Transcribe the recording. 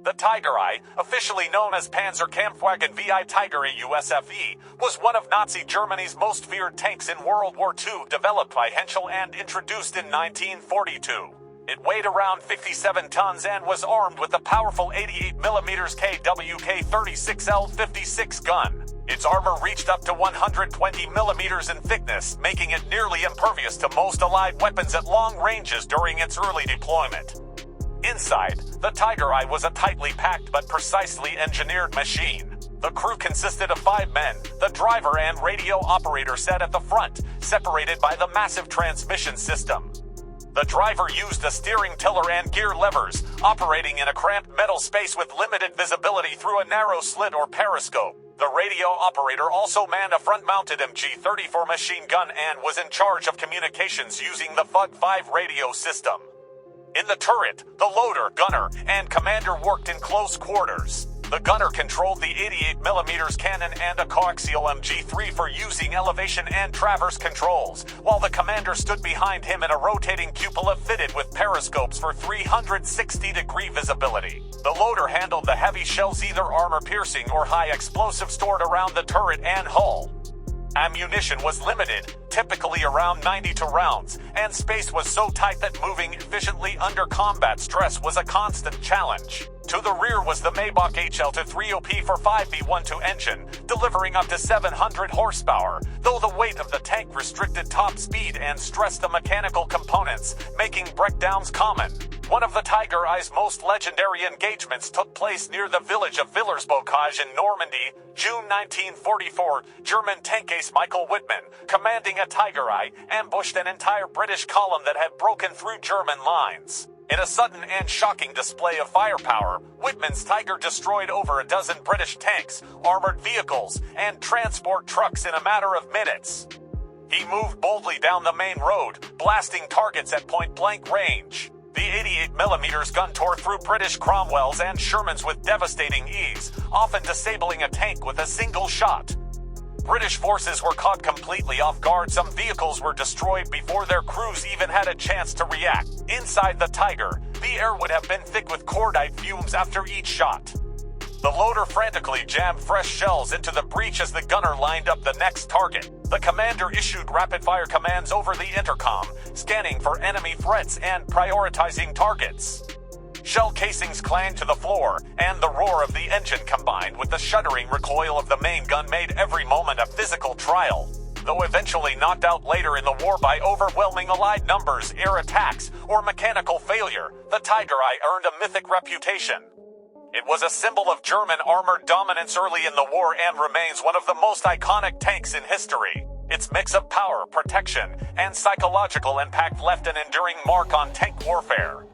The Tiger I, officially known as Panzerkampfwagen VI Tiger USFE, was one of Nazi Germany's most feared tanks in World War II, developed by Henschel and introduced in 1942. It weighed around 57 tons and was armed with the powerful 88mm KWK-36L56 gun. Its armor reached up to 120mm in thickness, making it nearly impervious to most Allied weapons at long ranges during its early deployment. Inside, the Tiger I was a tightly packed but precisely engineered machine. The crew consisted of 5 men, the driver and radio operator sat at the front, separated by the massive transmission system. The driver used a steering tiller and gear levers, operating in a cramped metal space with limited visibility through a narrow slit or periscope. The radio operator also manned a front-mounted MG-34 machine gun and was in charge of communications using the FUG-5 radio system. In the turret, the loader, gunner, and commander worked in close quarters. The gunner controlled the 88mm cannon and a coaxial MG3 for using elevation and traverse controls, while the commander stood behind him in a rotating cupola fitted with periscopes for 360-degree visibility. The loader handled the heavy shells, either armor-piercing or high-explosive, stored around the turret and hull. Ammunition was limited, typically around 92 rounds, and space was so tight that moving efficiently under combat stress was a constant challenge. To the rear was the Maybach HL-3OP for 5V12 engine, delivering up to 700 horsepower, though the weight of the tank restricted top speed and stressed the mechanical components, making breakdowns common. One of the Tiger I's most legendary engagements took place near the village of Villers-Bocage in Normandy, June 1944. German tank ace Michael Wittmann, commanding a Tiger I, ambushed an entire British column that had broken through German lines. In a sudden and shocking display of firepower, Wittmann's Tiger destroyed over a dozen British tanks, armored vehicles, and transport trucks in a matter of minutes. He moved boldly down the main road, blasting targets at point-blank range. The 88mm gun tore through British Cromwells and Shermans with devastating ease, often disabling a tank with a single shot. British forces were caught completely off guard. Some vehicles were destroyed before their crews even had a chance to react. Inside the Tiger, the air would have been thick with cordite fumes after each shot. The loader frantically jammed fresh shells into the breech as the gunner lined up the next target. The commander issued rapid-fire commands over the intercom, scanning for enemy threats and prioritizing targets. Shell casings clanged to the floor, and the roar of the engine combined with the shuddering recoil of the main gun made every moment a physical trial. Though eventually knocked out later in the war by overwhelming Allied numbers, air attacks, or mechanical failure, the Tiger I earned a mythic reputation. It was a symbol of German armored dominance early in the war and remains one of the most iconic tanks in history. Its mix of power, protection, and psychological impact left an enduring mark on tank warfare.